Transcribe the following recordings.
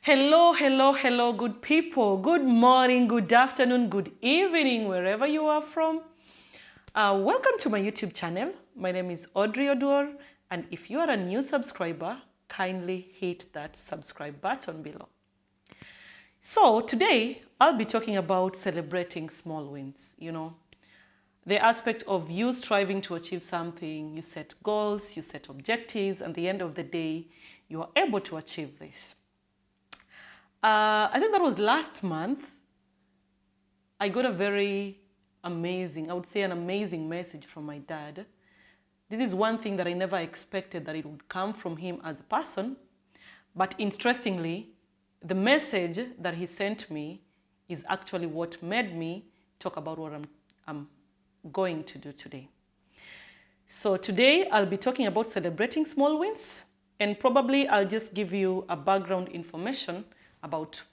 Hello, hello, hello, good people. Good morning, good afternoon, good evening, wherever you are from. Welcome to my YouTube channel. My name is Audrey Oduor, and if you are a new subscriber, kindly hit that subscribe button below. So today, I'll be talking about celebrating small wins. The aspect of you striving to achieve something, you set goals, you set objectives, and at the end of the day, you are able to achieve this. I think that was last month. I got a very amazing, I would say an amazing message from my dad. This is one thing that I never expected that it would come from him as a person. But interestingly, the message that he sent me is actually what made me talk about what I'm going to do today. So today I'll be talking about celebrating small wins, and probably I'll just give you a background information about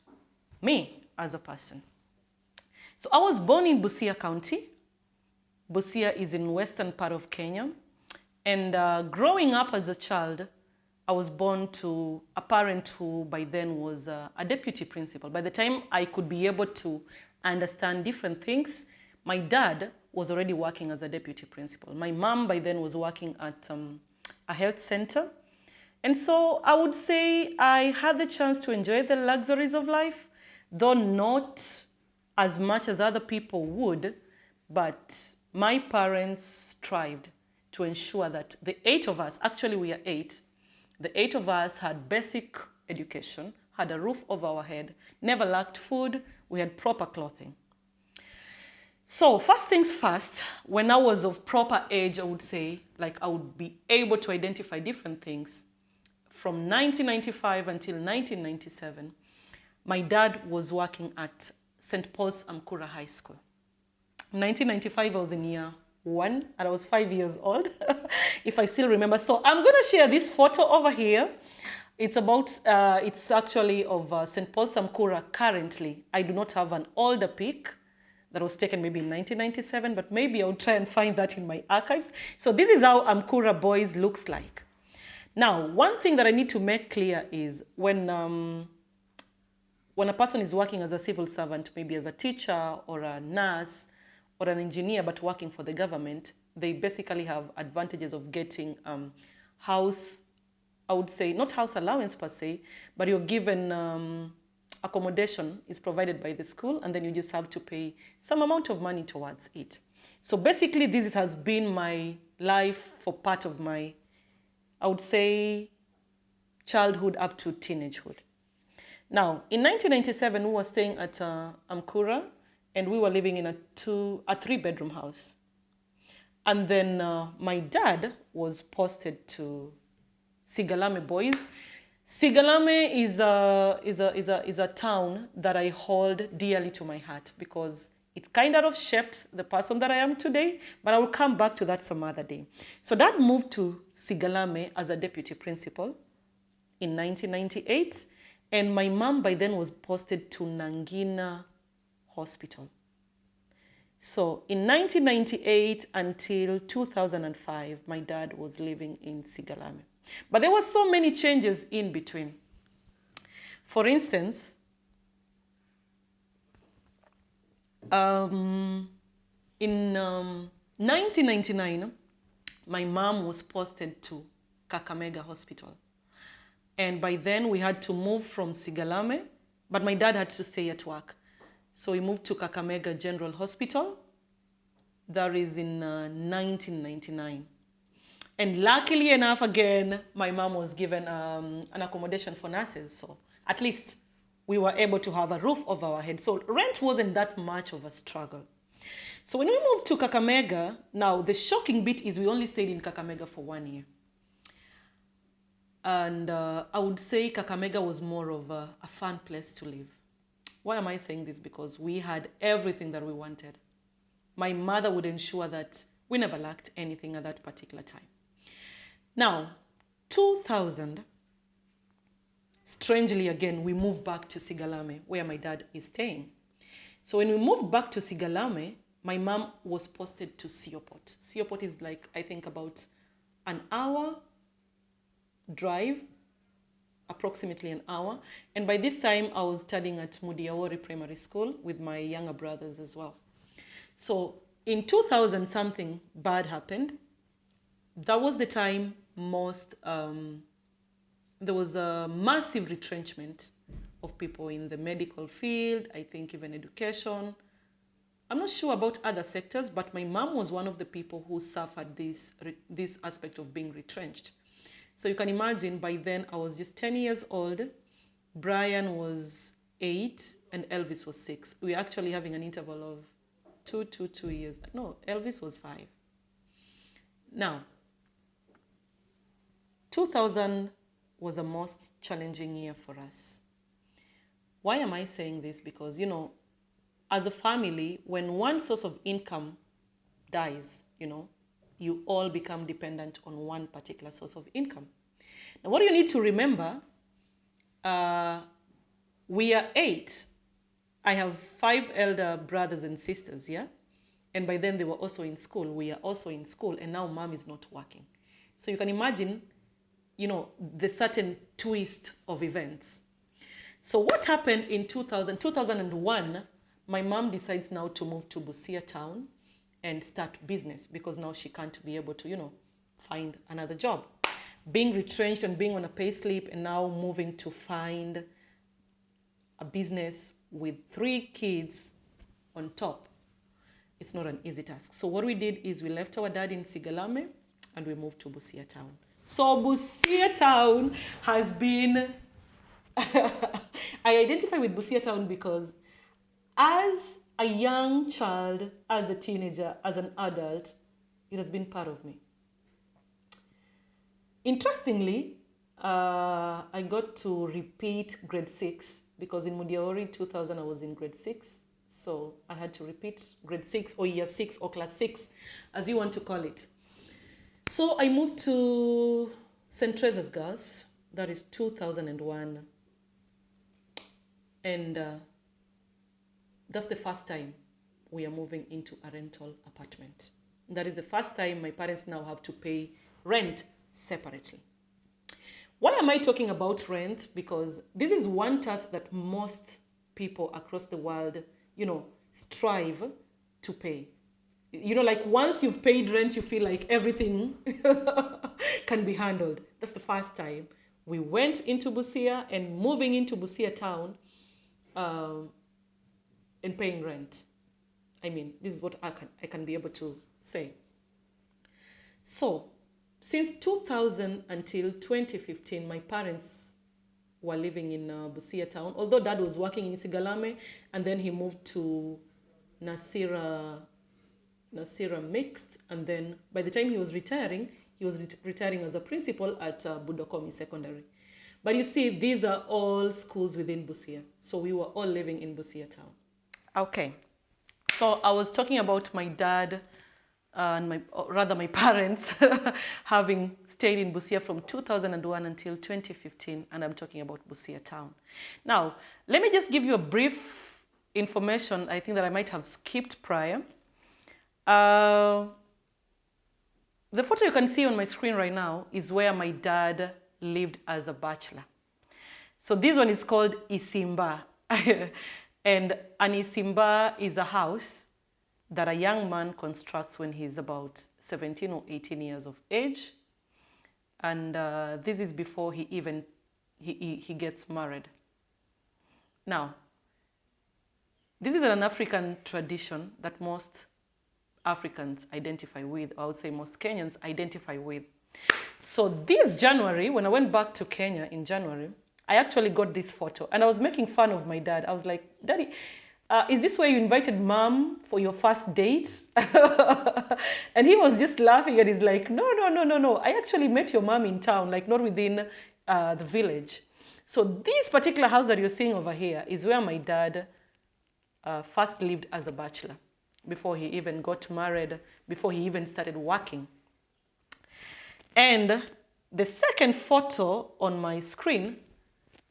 me as a person. So I was born in Busia County. Busia is in western part of Kenya. And growing up as a child, I was born to a parent who by then was a deputy principal. By the time I could be able to understand different things, my dad was already working as a deputy principal. My mom by then was working at a health center. And so I would say I had the chance to enjoy the luxuries of life, though not as much as other people would, but my parents strived to ensure that the 8 of us, actually we are 8, the 8 of us had basic education, had a roof over our head, never lacked food, we had proper clothing. So first things first, when I was of proper age, I would say, like I would be able to identify different things. From 1995 until 1997, my dad was working at St. Paul's Amkura High School. In 1995, I was in year 1 and I was 5 years old, if I still remember. So I'm going to share this photo over here. It's actually of St. Paul's Amkura currently. I do not have an older pic that was taken maybe in 1997, but maybe I'll try and find that in my archives. So this is how Amkura Boys looks like. Now, one thing that I need to make clear is when a person is working as a civil servant, maybe as a teacher or a nurse or an engineer, but working for the government, they basically have advantages of getting house, I would say, not house allowance per se, but you're given accommodation is provided by the school, and then you just have to pay some amount of money towards it. So basically, this has been my life for part of my, I would say, childhood up to teenagehood. Now, in 1997, we were staying at Amkura, and we were living in a 3-bedroom house. And then my dad was posted to Sigalame Boys. Sigalame is a town that I hold dearly to my heart because it kind of shaped the person that I am today, but I will come back to that some other day. So Dad moved to Sigalame as a deputy principal in 1998, and my mom by then was posted to Nangina Hospital. So in 1998 until 2005, my dad was living in Sigalame. But there were so many changes in between. For instance, in 1999, my mom was posted to Kakamega Hospital. And by then we had to move from Sigalame, but my dad had to stay at work. So we moved to Kakamega General Hospital. That is in 1999. And luckily enough, again, my mom was given an accommodation for nurses. So at least we were able to have a roof over our head. So rent wasn't that much of a struggle. So when we moved to Kakamega, now the shocking bit is we only stayed in Kakamega for 1 year. And I would say Kakamega was more of a fun place to live. Why am I saying this? Because we had everything that we wanted. My mother would ensure that we never lacked anything at that particular time. Now, 2000, strangely again, we moved back to Sigalame, where my dad is staying. So when we moved back to Sigalame, my mom was posted to Siopot. Siopot is like, I think about an hour drive approximately an hour. And by this time, I was studying at Mudiawori Primary School with my younger brothers as well. So in 2000, something bad happened. That was the time there was a massive retrenchment of people in the medical field, I think even education. I'm not sure about other sectors, but my mom was one of the people who suffered this aspect of being retrenched. So you can imagine, by then I was just 10 years old, Brian was 8, and Elvis was 6. We were actually having an interval of 2 years. No, Elvis was 5. Now, 2000 was a most challenging year for us. Why am I saying this? Because, you know, as a family, when one source of income dies, you know, you all become dependent on one particular source of income. Now, what you need to remember, we are 8. I have 5 elder brothers and sisters, yeah? And by then they were also in school. We are also in school, and now mom is not working. So you can imagine, you know, the certain twist of events. So what happened in 2001, my mom decides now to move to Busia town and start business, because now she can't be able to, you know, find another job. Being retrenched and being on a pay slip, and now moving to find a business with 3 kids on top, it's not an easy task. So what we did is we left our dad in Sigalame and we moved to Busia town. So Busia town has been, I identify with Busia town because as a young child, as a teenager, as an adult, it has been part of me. Interestingly, I got to repeat grade 6 because in Mudiawori 2000 I was in grade 6. So I had to repeat grade 6 or year 6 or class 6, as you want to call it. So I moved to St. Teresa's Girls, that is 2001. And that's the first time we are moving into a rental apartment. That is the first time my parents now have to pay rent separately. Why am I talking about rent? Because this is one task that most people across the world, you know, strive to pay. You know, like once you've paid rent, you feel like everything can be handled. That's the first time we went into Busia, and moving into Busia town and paying rent. I mean, this is what I can be able to say. So, since 2000 until 2015, my parents were living in Busia town, although dad was working in Sigalame, and then he moved to Nasira Mixed, and then by the time he was retiring as a principal at Budokomi Secondary. But you see, these are all schools within Busia, so we were all living in Busia town. Okay, so I was talking about my dad and my parents having stayed in Busia from 2001 until 2015, and I'm talking about Busia town. Now, let me just give you a brief information I think that I might have skipped prior. The photo you can see on my screen right now is where my dad lived as a bachelor. So this one is called Isimba. And an Isimba is a house that a young man constructs when he's about 17 or 18 years of age. And this is before he gets married. Now, this is an African tradition that most Africans identify with, or I would say most Kenyans identify with. So this January, when I went back to Kenya in January, I actually got this photo, and I was making fun of my dad. I was like, Daddy, is this where you invited mom for your first date? And he was just laughing, and he's like, no. I actually met your mom in town, like not within the village. So this particular house that you're seeing over here is where my dad first lived as a bachelor, before he even got married, before he even started working. And the second photo on my screen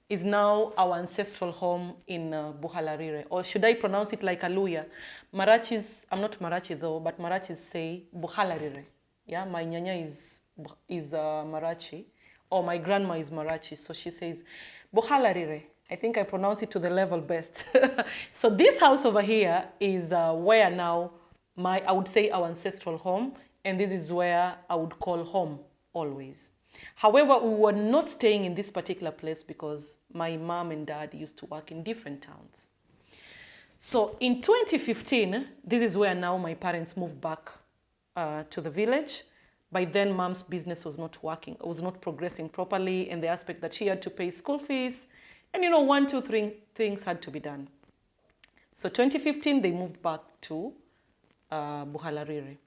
is now our ancestral home in Buhalarire, or should I pronounce it like Aluya? Marachis, I'm not Marachi though, but Marachis say Buhalarire. Yeah, my nyanya is Marachi, or my grandma is Marachi, so she says, Bohalarire. I think I pronounce it to the level best. So this house over here is where now I would say our ancestral home, and this is where I would call home always. However, we were not staying in this particular place because my mom and dad used to work in different towns. So in 2015, this is where now my parents moved back to the village. By then, mom's business was not working, was not progressing properly in the aspect that she had to pay school fees. And 1, 2, 3 things had to be done. So 2015, they moved back to Buhalarire.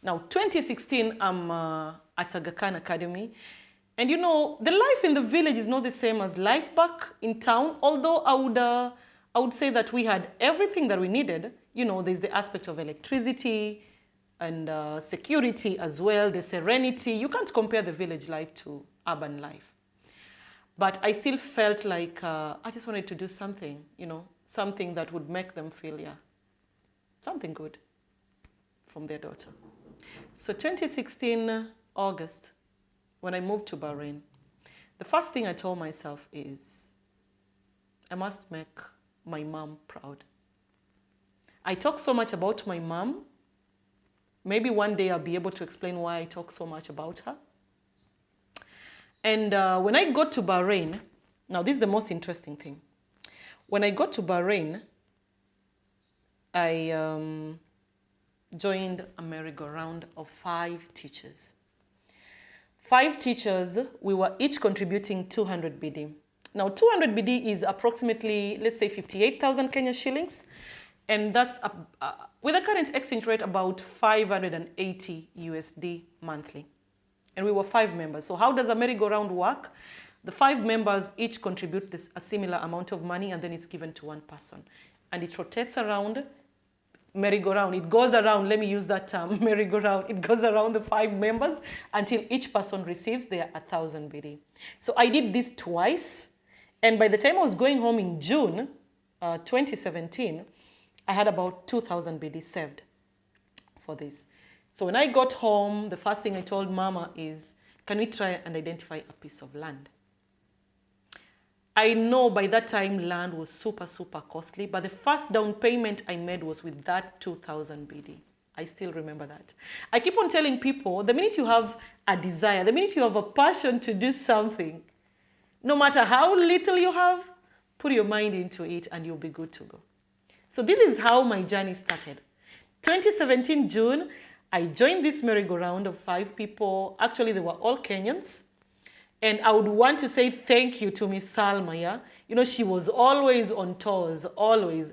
Now, 2016, I'm at Aga Khan Academy. And the life in the village is not the same as life back in town, although I would say that we had everything that we needed. There's the aspect of electricity and security as well, the serenity. You can't compare the village life to urban life. But I still felt like I just wanted to do something, something that would make them feel, something good from their daughter. So 2016, August, when I moved to Bahrain, the first thing I told myself is, I must make my mom proud. I talk so much about my mom. Maybe one day I'll be able to explain why I talk so much about her. And when I got to Bahrain, now this is the most interesting thing. When I got to Bahrain, I joined a merry-go-round of 5 teachers. 5 teachers, we were each contributing 200 BD. Now 200 BD is approximately, let's say 58,000 Kenya shillings. And that's, with the current exchange rate, about 580 USD monthly. And we were 5 members. So how does a merry-go-round work? The 5 members each contribute a similar amount of money, and then it's given to one person. And it rotates around, merry-go-round. It goes around, let me use that term, merry-go-round. It goes around the 5 members until each person receives their 1,000 BD. So I did this twice. And by the time I was going home in June 2017, I had about 2,000 BD saved for this. So when I got home, the first thing I told Mama is, can we try and identify a piece of land? I know by that time land was super, super costly, but the first down payment I made was with that 2,000 BD. I still remember that. I keep on telling people, the minute you have a desire, the minute you have a passion to do something, no matter how little you have, put your mind into it and you'll be good to go. So this is how my journey started. 2017 June, I joined this merry-go-round of 5 people. Actually, they were all Kenyans. And I would want to say thank you to Miss Salma, yeah? She was always on tours, always.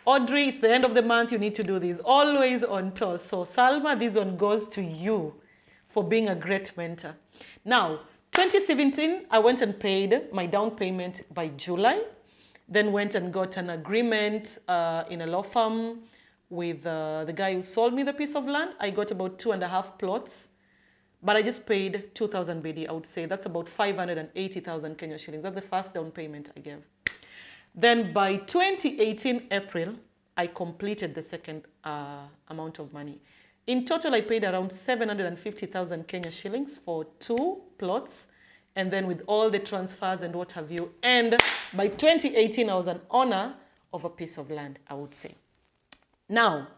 Audrey, it's the end of the month, you need to do this. Always on tours. So Salma, this one goes to you for being a great mentor. Now, 2017, I went and paid my down payment by July. Then went and got an agreement in a law firm with the guy who sold me the piece of land. I got about 2.5 plots, but I just paid 2,000 BD, I would say. That's about 580,000 Kenya shillings. That's the first down payment I gave. Then by 2018 April, I completed the second amount of money. In total, I paid around 750,000 Kenya shillings for 2 plots. And then with all the transfers and what have you. And by 2018, I was an owner of a piece of land, I would say. Now,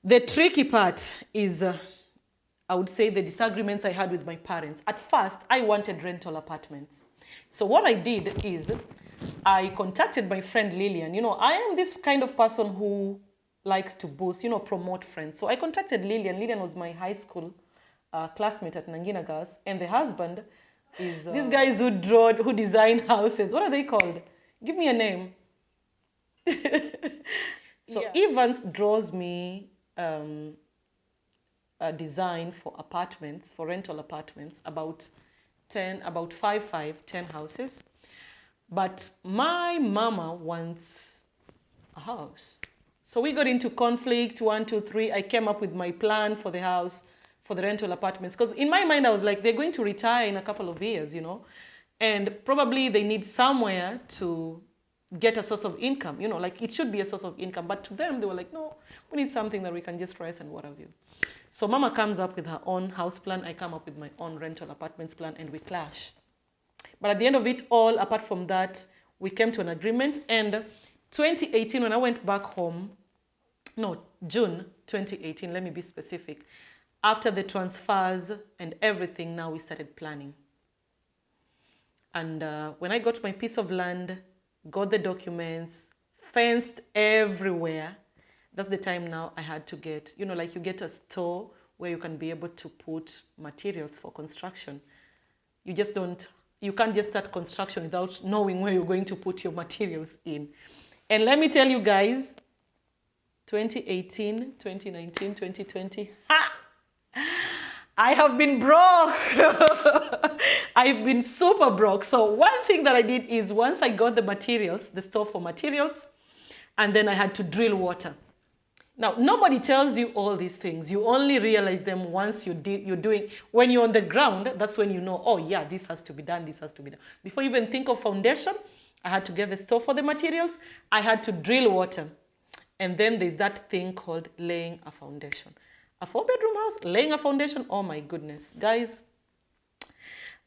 the tricky part is, I would say, the disagreements I had with my parents. At first, I wanted rental apartments. So what I did is, I contacted my friend Lillian. I am this kind of person who likes to boost, promote friends. So I contacted Lillian. Lillian was my high school classmate at Nangina Girls, and the husband is these guys who design houses. What are they called? Give me a name. So Evans draws me a design for apartments, for rental apartments, about 10 houses. But my mama wants a house. So we got into conflict, 1, 2, 3. I came up with my plan for the house, for the rental apartments. Because in my mind, I was like, they're going to retire in a couple of years, and probably they need somewhere to get a source of income, like it should be a source of income. But to them, they were like, no, we need something that we can just rest and what have you. So Mama comes up with her own house plan. I come up with my own rental apartments plan, and we clash. But at the end of it all, apart from that, we came to an agreement. And 2018, when I went back home, no, June 2018, let me be specific. After the transfers and everything, now we started planning. And when I got my piece of land, got the documents, fenced everywhere, that's the time now I had to get, like you get a store where you can be able to put materials for construction. You can't just start construction without knowing where you're going to put your materials in. And let me tell you guys, 2018, 2019, 2020, I have been broke. I've been super broke. So one thing that I did is once I got the materials, the store for materials, and then I had to drill water. Now, nobody tells you all these things. You only realize them once you're doing, when you're on the ground, that's when you know, oh yeah, this has to be done, this has to be done. Before you even think of foundation, I had to get the store for the materials. I had to drill water. And then there's that thing called laying a foundation. A 4-bedroom house, laying a foundation, oh my goodness. Guys,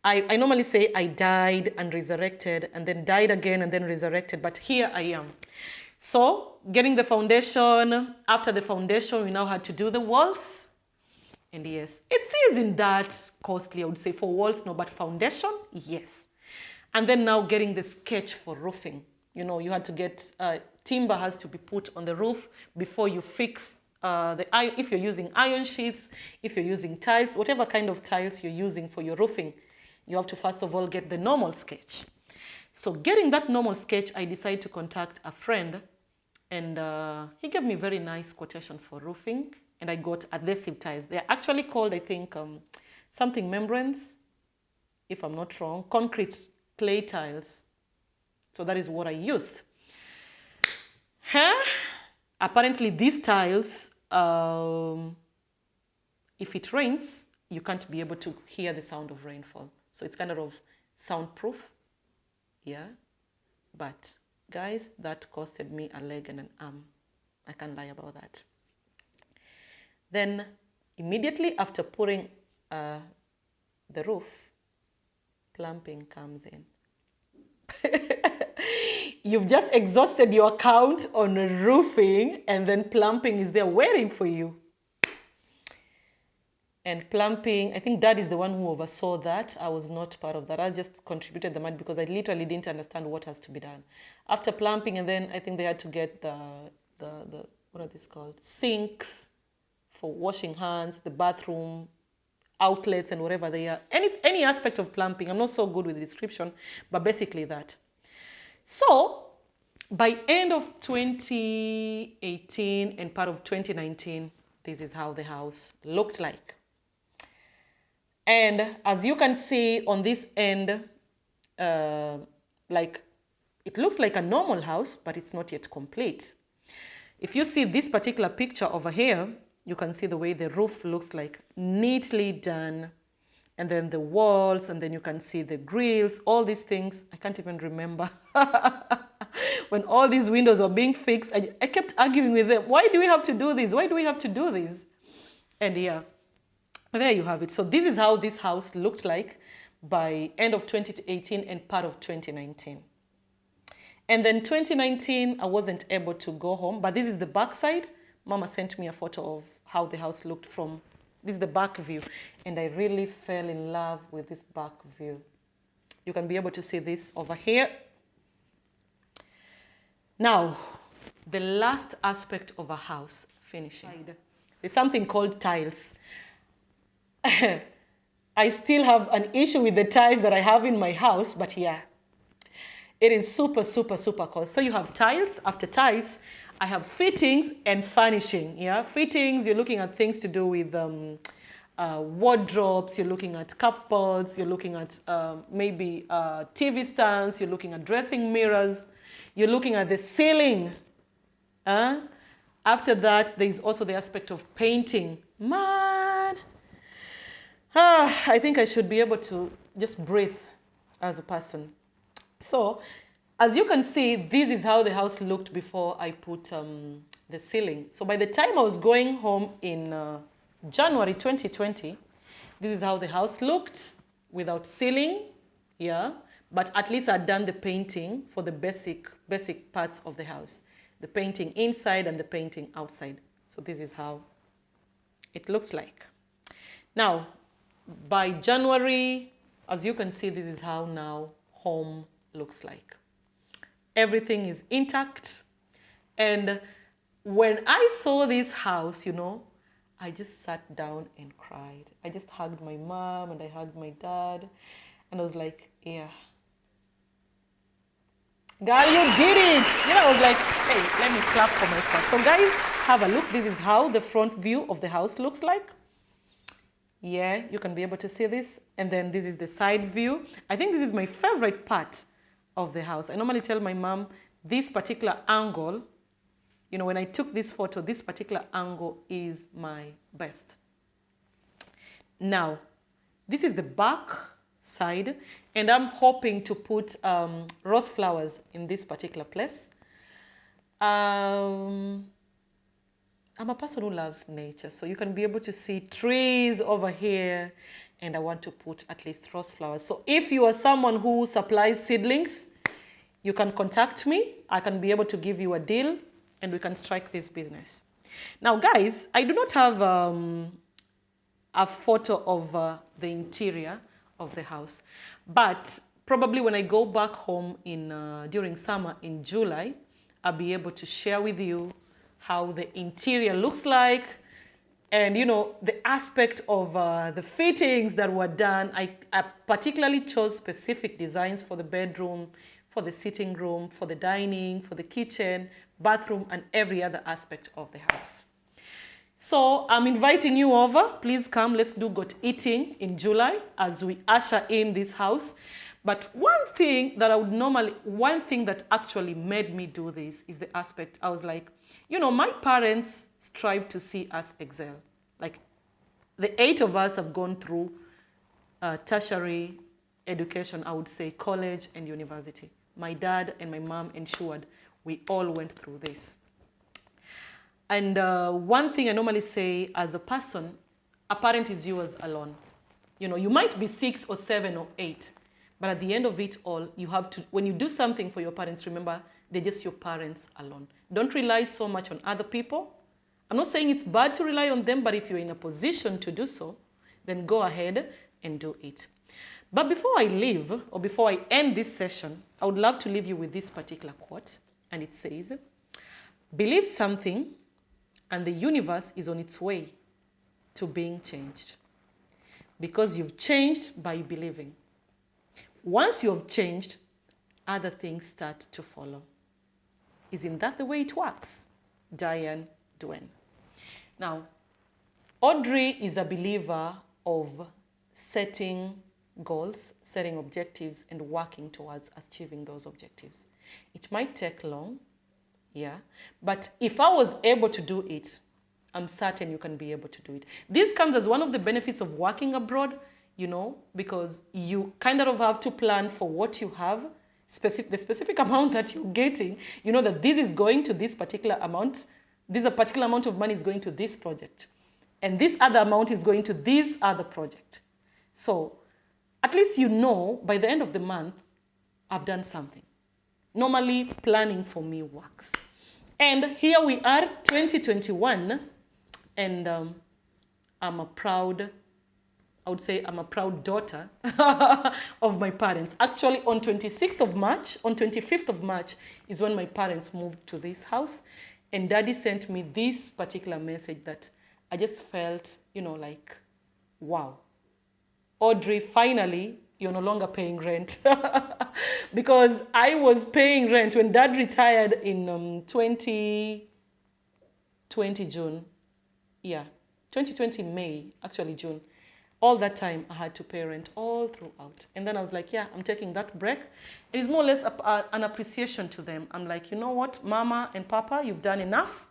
I normally say I died and resurrected and then died again and then resurrected, but here I am. So getting the foundation, after the foundation, we now had to do the walls. And yes, it isn't that costly, I would say, for walls, no, but foundation, yes. And then now getting the sketch for roofing. You had to get, timber has to be put on the roof before you fix if you're using iron sheets, if you're using tiles, whatever kind of tiles you're using for your roofing, you have to first of all get the normal sketch. So getting that normal sketch, I decided to contact a friend, and he gave me a very nice quotation for roofing, and I got adhesive tiles. They're actually called, I think, something membranes, if I'm not wrong, concrete clay tiles. So that is what I used. Apparently these tiles, if it rains, you can't be able to hear the sound of rainfall. So it's kind of soundproof. Yeah. But guys, that costed me a leg and an arm. I can't lie about that. Then immediately after pouring the roof, plumbing comes in. You've just exhausted your account on roofing, and then plumbing is there waiting for you. And plumbing, I think Dad is the one who oversaw that. I was not part of that. I just contributed the money because I literally didn't understand what has to be done. After plumbing, and then I think they had to get the what are these called? Sinks for washing hands, the bathroom, outlets, and whatever they are. Any aspect of plumbing. I'm not so good with the description, but basically that. So by end of 2018 and part of 2019, this is how the house looked like. And as you can see on this end, like it looks like a normal house, but it's not yet complete. If you see this particular picture over here, you can see the way the roof looks like, neatly done. And then the walls, and then you can see the grills, all these things. I can't even remember. When all these windows were being fixed, I kept arguing with them. Why do we have to do this? Why do we have to do this? And yeah, there you have it. So this is how this house looked like by end of 2018 and part of 2019. And then 2019, I wasn't able to go home, but this is the back side. Mama sent me a photo of how the house looked from, this is the back view. And I really fell in love with this back view. You can be able to see this over here. Now, the last aspect of a house, finishing. There's something called tiles. I still have an issue with the tiles that I have in my house, but yeah, it is super, super, super cool. So you have tiles. After tiles, I have fittings and furnishing. Yeah, fittings, you're looking at things to do with wardrobes, you're looking at cupboards, you're looking at maybe TV stands, you're looking at dressing mirrors, you're looking at the ceiling. After that, there's also the aspect of painting. Man, I think I should be able to just breathe as a person. So, as you can see, this is how the house looked before I put the ceiling. So by the time I was going home in January 2020, this is how the house looked without ceiling, yeah. But at least I'd done the painting for the basic parts of the house. The painting inside and the painting outside. So this is how it looked like. Now, by January, as you can see, this is how now home looks like. Everything is intact. And when I saw this house, you know, I just sat down and cried. I just hugged my mom and I hugged my dad. And I was like, yeah. Girl, you did it. You know, I was like, hey, let me clap for myself. So guys, have a look. This is how the front view of the house looks like. Yeah, you can be able to see this. And then this is the side view. I think this is my favorite part of the house. I normally tell my mom this particular angle, you know, when I took this photo, this particular angle is my best. Now, this is the back side, and I'm hoping to put rose flowers in this particular place. I'm a person who loves nature, so you can be able to see trees over here, and I want to put at least rose flowers. So if you are someone who supplies seedlings, you can contact me. I can be able to give you a deal, and we can strike this business. Now, guys, I do not have a photo of the interior of the house, but probably when I go back home during summer in July, I'll be able to share with you how the interior looks like, and you know, the aspect of the fittings that were done. I particularly chose specific designs for the bedroom, for the sitting room, for the dining, for the kitchen, bathroom, and every other aspect of the house. So I'm inviting you over. Please come, let's do goat eating in July as we usher in this house. But one thing that actually made me do this is the aspect, I was like, you know, my parents strive to see us excel. Like, the 8 of us have gone through tertiary education, I would say college and university. My dad and my mom ensured we all went through this. And one thing I normally say as a person, a parent is yours alone. You know, you might be 6 or 7 or 8, but at the end of it all, you have to, when you do something for your parents, remember, they're just your parents alone. Don't rely so much on other people. I'm not saying it's bad to rely on them, but if you're in a position to do so, then go ahead and do it. But before I leave, or before I end this session, I would love to leave you with this particular quote. And it says, believe something, and the universe is on its way to being changed. Because you've changed by believing. Once you've changed, other things start to follow. Isn't that the way it works? Diane Duane. Now, Audrey is a believer of setting goals, setting objectives, and working towards achieving those objectives. It might take long, yeah, but if I was able to do it, I'm certain you can be able to do it. This comes as one of the benefits of working abroad, you know, because you kind of have to plan for what you have, the specific amount that you're getting. You know that this is going to this particular amount, this a particular amount of money is going to this project, and this other amount is going to this other project. So at least you know by the end of the month, I've done something. Normally, planning for me works. And here we are, 2021, and I'm a proud daughter of my parents. Actually, on 25th of March is when my parents moved to this house, and Daddy sent me this particular message that I just felt, you know, like, wow. Audrey, finally, you're no longer paying rent. Because I was paying rent when Dad retired in 2020 June. Yeah, 2020 May, actually June. All that time, I had to pay rent all throughout. And then I was like, yeah, I'm taking that break. It is more or less an appreciation to them. I'm like, you know what, Mama and Papa, you've done enough.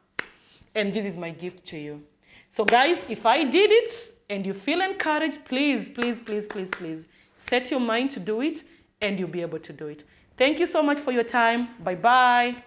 And this is my gift to you. So guys, if I did it and you feel encouraged, please, please, please, please, please, set your mind to do it and you'll be able to do it. Thank you so much for your time. Bye-bye.